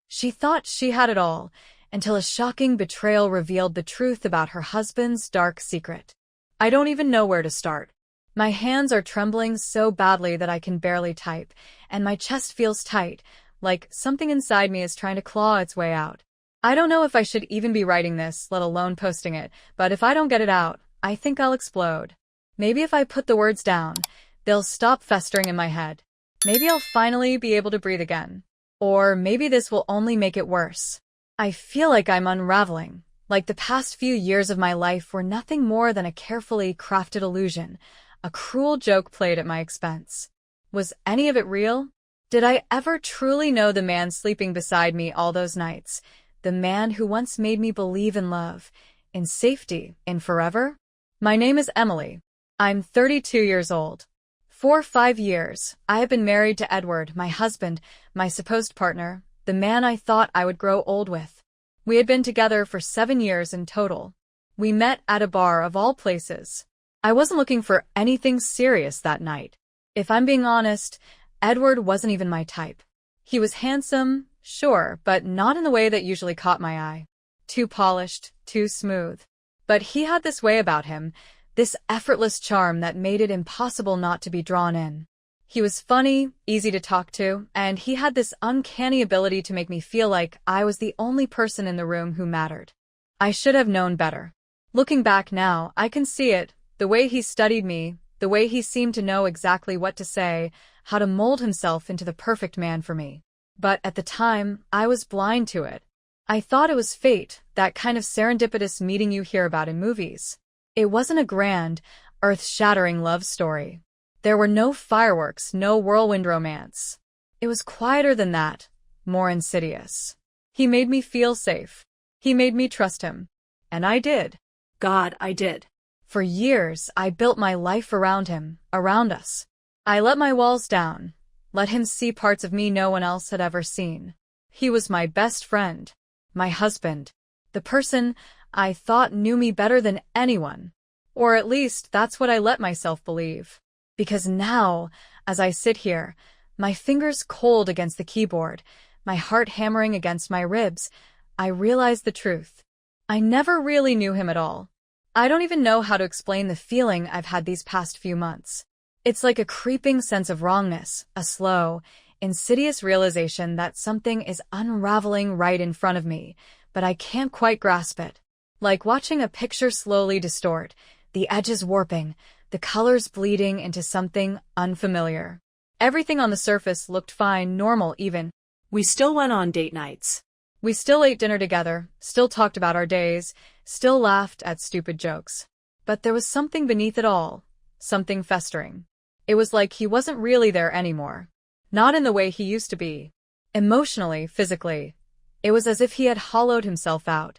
She thought she had it all, until a shocking betrayal revealed the truth about her husband's dark secret. I don't even know where to start. My hands are trembling so badly that I can barely type, and my chest feels tight, like something inside me is trying to claw its way out. I don't know if I should even be writing this, let alone posting it, but if I don't get it out, I think I'll explode. Maybe if I put the words down, they'll stop festering in my head. Maybe I'll finally be able to breathe again. Or maybe this will only make it worse. I feel like I'm unraveling, like the past few years of my life were nothing more than a carefully crafted illusion, a cruel joke played at my expense. Was any of it real? Did I ever truly know the man sleeping beside me all those nights? The man who once made me believe in love, in safety, in forever? My name is Emily. I'm 32 years old. For 5 years, I have been married to Edward, my husband, my supposed partner, the man I thought I would grow old with. We had been together for 7 years in total. We met at a bar of all places. I wasn't looking for anything serious that night. If I'm being honest, Edward wasn't even my type. He was handsome, sure, but not in the way that usually caught my eye. Too polished, too smooth. But he had this way about him, this effortless charm that made it impossible not to be drawn in. He was funny, easy to talk to, and he had this uncanny ability to make me feel like I was the only person in the room who mattered. I should have known better. Looking back now, I can see it, the way he studied me, the way he seemed to know exactly what to say, how to mold himself into the perfect man for me. But at the time, I was blind to it. I thought it was fate, that kind of serendipitous meeting you hear about in movies. It wasn't a grand, earth-shattering love story. There were no fireworks, no whirlwind romance. It was quieter than that, more insidious. He made me feel safe. He made me trust him. And I did. God, I did. For years, I built my life around him, around us. I let my walls down, let him see parts of me no one else had ever seen. He was my best friend, my husband, the person I thought knew me better than anyone. Or at least that's what I let myself believe. Because now, as I sit here, my fingers cold against the keyboard, my heart hammering against my ribs, I realize the truth. I never really knew him at all. I don't even know how to explain the feeling I've had these past few months. It's like a creeping sense of wrongness, a slow, insidious realization that something is unraveling right in front of me, but I can't quite grasp it. Like watching a picture slowly distort, the edges warping, the colors bleeding into something unfamiliar. Everything on the surface looked fine, normal even. We still went on date nights. We still ate dinner together, still talked about our days, still laughed at stupid jokes. But there was something beneath it all, something festering. It was like he wasn't really there anymore. Not in the way he used to be. Emotionally, physically. It was as if he had hollowed himself out,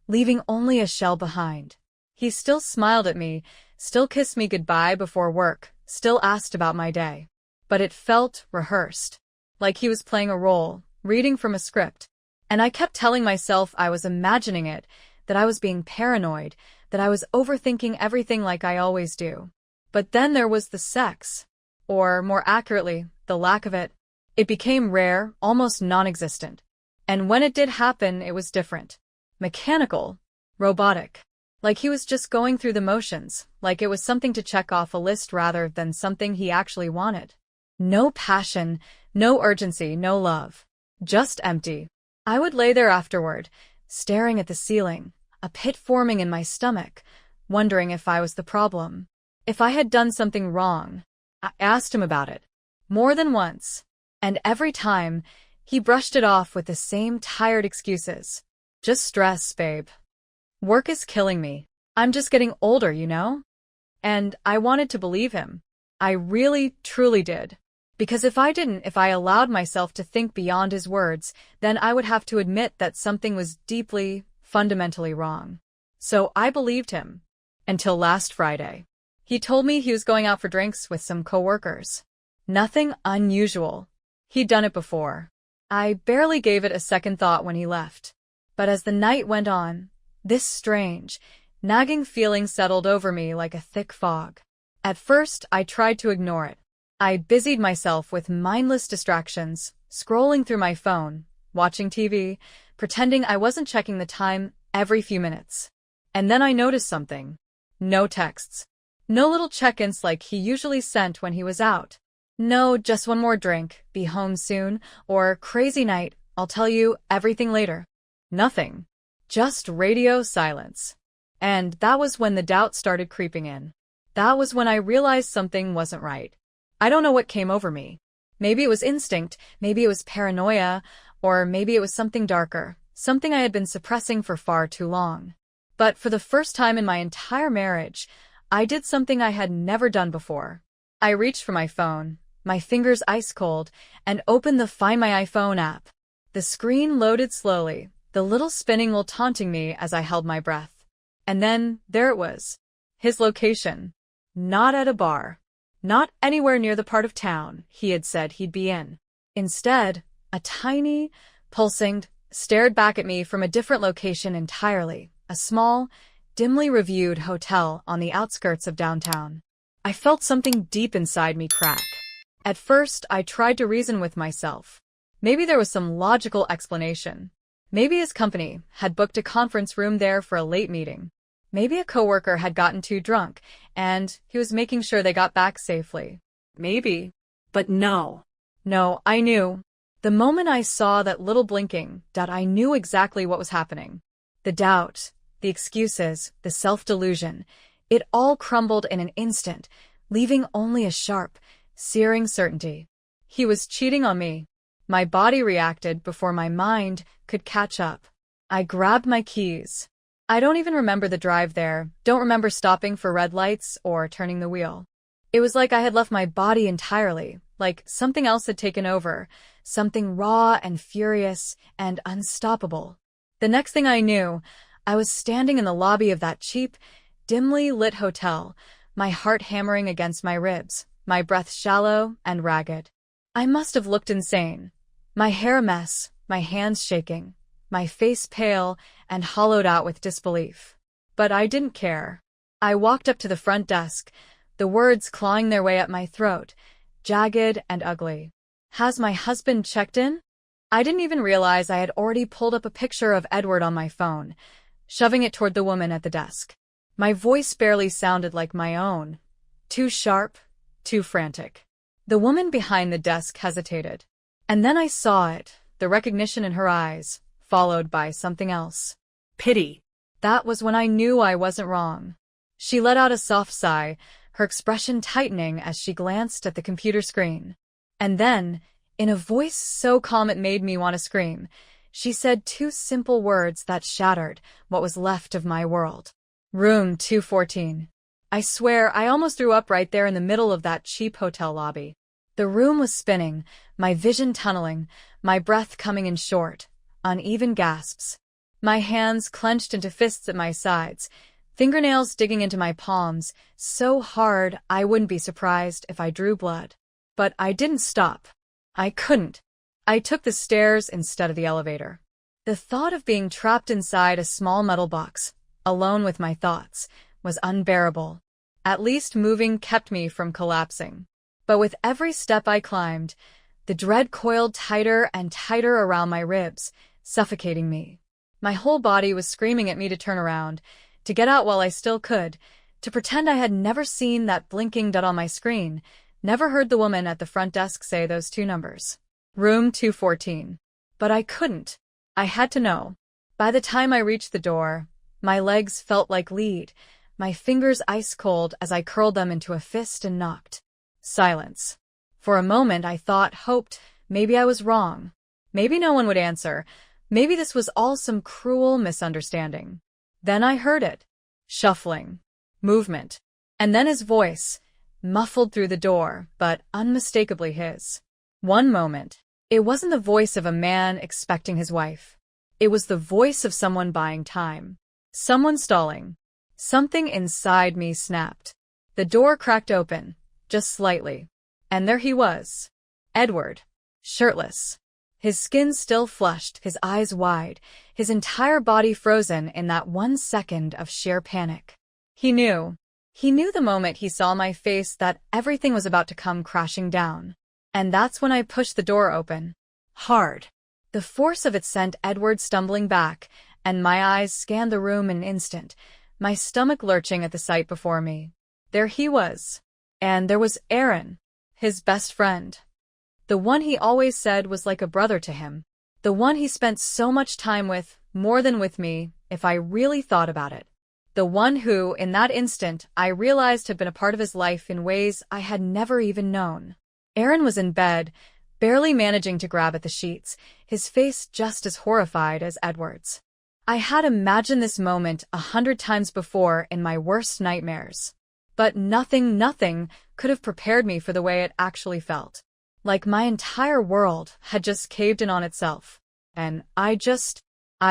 leaving only a shell behind. He still smiled at me, still kissed me goodbye before work, still asked about my day. But it felt rehearsed. Like he was playing a role, reading from a script. And I kept telling myself I was imagining it, that I was being paranoid, that I was overthinking everything like I always do. But then there was the sex. Or, more accurately, the lack of it. It became rare, almost non-existent. And when it did happen, it was different. Mechanical. Robotic. Like he was just going through the motions, like it was something to check off a list rather than something he actually wanted. No passion, no urgency, no love. Just empty. I would lay there afterward, staring at the ceiling, a pit forming in my stomach, wondering if I was the problem. If I had done something wrong. I asked him about it. More than once. And every time, he brushed it off with the same tired excuses. Just stress, babe. Work is killing me. I'm just getting older, you know? And I wanted to believe him. I really, truly did. Because if I allowed myself to think beyond his words, then I would have to admit that something was deeply, fundamentally wrong. So I believed him. Until last Friday. He told me he was going out for drinks with some coworkers. Nothing unusual. He'd done it before. I barely gave it a second thought when he left. But as the night went on, this strange, nagging feeling settled over me like a thick fog. At first, I tried to ignore it. I busied myself with mindless distractions, scrolling through my phone, watching TV, pretending I wasn't checking the time every few minutes. And then I noticed something. No texts. No little check-ins like he usually sent when he was out. No, just one more drink, be home soon, or crazy night, I'll tell you everything later. Nothing. Just radio silence. And that was when the doubt started creeping in. That was when I realized something wasn't right. I don't know what came over me. Maybe it was instinct, maybe it was paranoia, or maybe it was something darker, something I had been suppressing for far too long. But for the first time in my entire marriage, I did something I had never done before. I reached for my phone, my fingers ice cold, and opened the Find My iPhone app. The screen loaded slowly, the little spinning wheel taunting me as I held my breath. And then, there it was. His location. Not at a bar. Not anywhere near the part of town he had said he'd be in. Instead, a tiny, pulsing, stared back at me from a different location entirely, a small, dimly reviewed hotel on the outskirts of downtown. I felt something deep inside me crack. At first, I tried to reason with myself. Maybe there was some logical explanation. Maybe his company had booked a conference room there for a late meeting. Maybe a coworker had gotten too drunk, and he was making sure they got back safely. Maybe. But no. No, I knew. The moment I saw that little blinking dot, I knew exactly what was happening. The doubt, the excuses, the self-delusion, it all crumbled in an instant, leaving only a sharp, searing certainty. He was cheating on me. My body reacted before my mind could catch up. I grabbed my keys. I don't even remember the drive there, don't remember stopping for red lights or turning the wheel. It was like I had left my body entirely, like something else had taken over, something raw and furious and unstoppable. The next thing I knew, I was standing in the lobby of that cheap, dimly lit hotel, my heart hammering against my ribs, my breath shallow and ragged. I must have looked insane. My hair a mess, my hands shaking, my face pale and hollowed out with disbelief. But I didn't care. I walked up to the front desk, the words clawing their way up my throat, jagged and ugly. Has my husband checked in? I didn't even realize I had already pulled up a picture of Edward on my phone, shoving it toward the woman at the desk. My voice barely sounded like my own. Too sharp, too frantic. The woman behind the desk hesitated. And then I saw it, the recognition in her eyes, followed by something else. Pity. That was when I knew I wasn't wrong. She let out a soft sigh, her expression tightening as she glanced at the computer screen. And then, in a voice so calm it made me want to scream, she said two simple words that shattered what was left of my world. Room 214. I swear I almost threw up right there in the middle of that cheap hotel lobby. The room was spinning, my vision tunneling, my breath coming in short, uneven gasps. My hands clenched into fists at my sides, fingernails digging into my palms, so hard I wouldn't be surprised if I drew blood. But I didn't stop. I couldn't. I took the stairs instead of the elevator. The thought of being trapped inside a small metal box, alone with my thoughts, was unbearable. At least moving kept me from collapsing. But with every step I climbed, the dread coiled tighter and tighter around my ribs, suffocating me. My whole body was screaming at me to turn around, to get out while I still could, to pretend I had never seen that blinking dot on my screen, never heard the woman at the front desk say those two numbers. Room 214. But I couldn't. I had to know. By the time I reached the door, my legs felt like lead, my fingers ice cold as I curled them into a fist and knocked. Silence. For a moment I hoped, maybe I was wrong. Maybe no one would answer. Maybe this was all some cruel misunderstanding. Then I heard it. Shuffling. Movement. And then his voice, muffled through the door, but unmistakably his. One moment. It wasn't the voice of a man expecting his wife. It was the voice of someone buying time. Someone stalling. Something inside me snapped. The door cracked open, just slightly. And there he was. Edward. Shirtless. His skin still flushed, his eyes wide, his entire body frozen in that 1 second of sheer panic. He knew. He knew the moment he saw my face that everything was about to come crashing down. And that's when I pushed the door open. Hard. The force of it sent Edward stumbling back, and my eyes scanned the room in an instant, my stomach lurching at the sight before me. There he was. And there was Aaron, his best friend. The one he always said was like a brother to him. The one he spent so much time with, more than with me, if I really thought about it. The one who, in that instant, I realized had been a part of his life in ways I had never even known. Aaron was in bed, barely managing to grab at the sheets, his face just as horrified as Edward's. I had imagined this moment 100 times before in my worst nightmares. But nothing could have prepared me for the way it actually felt. Like my entire world had just caved in on itself. And I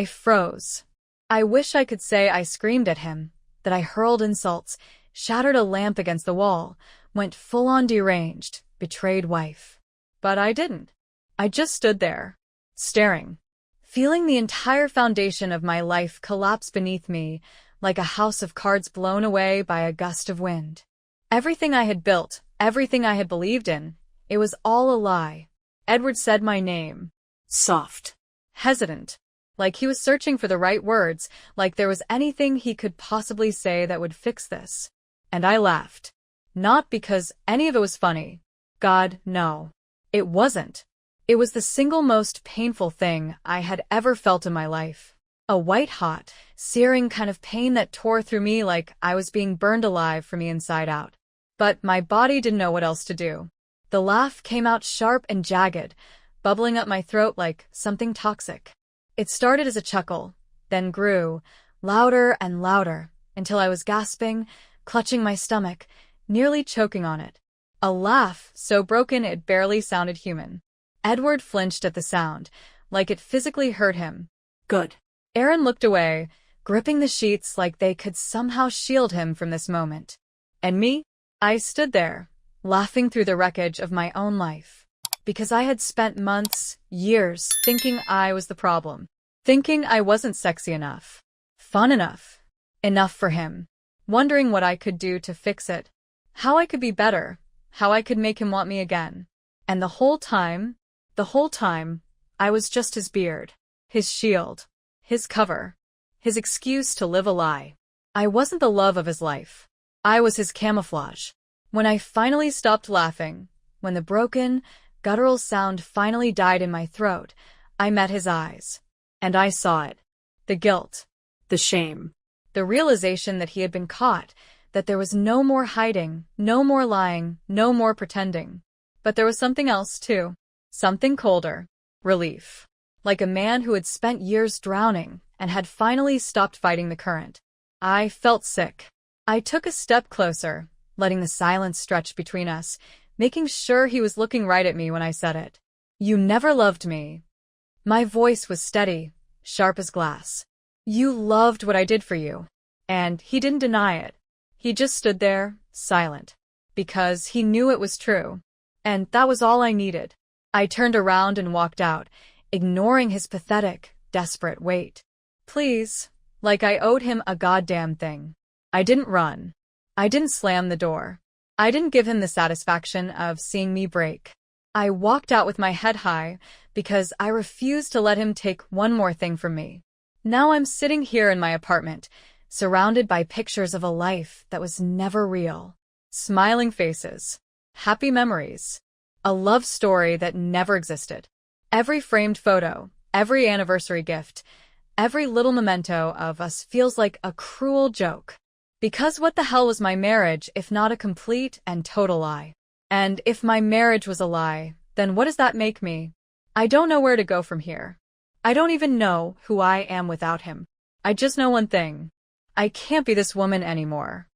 froze. I wish I could say I screamed at him, that I hurled insults, shattered a lamp against the wall, went full-on deranged, betrayed wife. But I didn't. I just stood there, staring, feeling the entire foundation of my life collapse beneath me, like a house of cards blown away by a gust of wind. Everything I had built, everything I had believed in, it was all a lie. Edward said my name. Soft. Hesitant. Like he was searching for the right words, like there was anything he could possibly say that would fix this. And I laughed. Not because any of it was funny. God, no. It wasn't. It was the single most painful thing I had ever felt in my life. A white-hot, searing kind of pain that tore through me like I was being burned alive from the inside out. But my body didn't know what else to do. The laugh came out sharp and jagged, bubbling up my throat like something toxic. It started as a chuckle, then grew, louder and louder, until I was gasping, clutching my stomach, nearly choking on it. A laugh so broken it barely sounded human. Edward flinched at the sound, like it physically hurt him. Good. Aaron looked away, gripping the sheets like they could somehow shield him from this moment. And me? I stood there, laughing through the wreckage of my own life. Because I had spent months, years, thinking I was the problem. Thinking I wasn't sexy enough, fun enough for him. Wondering what I could do to fix it. How I could be better. How I could make him want me again. And the whole time, I was just his beard, his shield, his cover, his excuse to live a lie. I wasn't the love of his life. I was his camouflage. When I finally stopped laughing, when the broken, guttural sound finally died in my throat, I met his eyes. And I saw it. The guilt. The shame. The realization that he had been caught, that there was no more hiding, no more lying, no more pretending. But there was something else, too. Something colder. Relief. Like a man who had spent years drowning and had finally stopped fighting the current. I felt sick. I took a step closer, letting the silence stretch between us, making sure he was looking right at me when I said it. You never loved me. My voice was steady, sharp as glass. You loved what I did for you. And he didn't deny it. He just stood there, silent. Because he knew it was true. And that was all I needed. I turned around and walked out, ignoring his pathetic, desperate wait. Please, like I owed him a goddamn thing. I didn't run. I didn't slam the door. I didn't give him the satisfaction of seeing me break. I walked out with my head high because I refused to let him take one more thing from me. Now I'm sitting here in my apartment, surrounded by pictures of a life that was never real. Smiling faces. Happy memories. A love story that never existed. Every framed photo, every anniversary gift, every little memento of us feels like a cruel joke. Because what the hell was my marriage if not a complete and total lie? And if my marriage was a lie, then what does that make me? I don't know where to go from here. I don't even know who I am without him. I just know one thing. I can't be this woman anymore.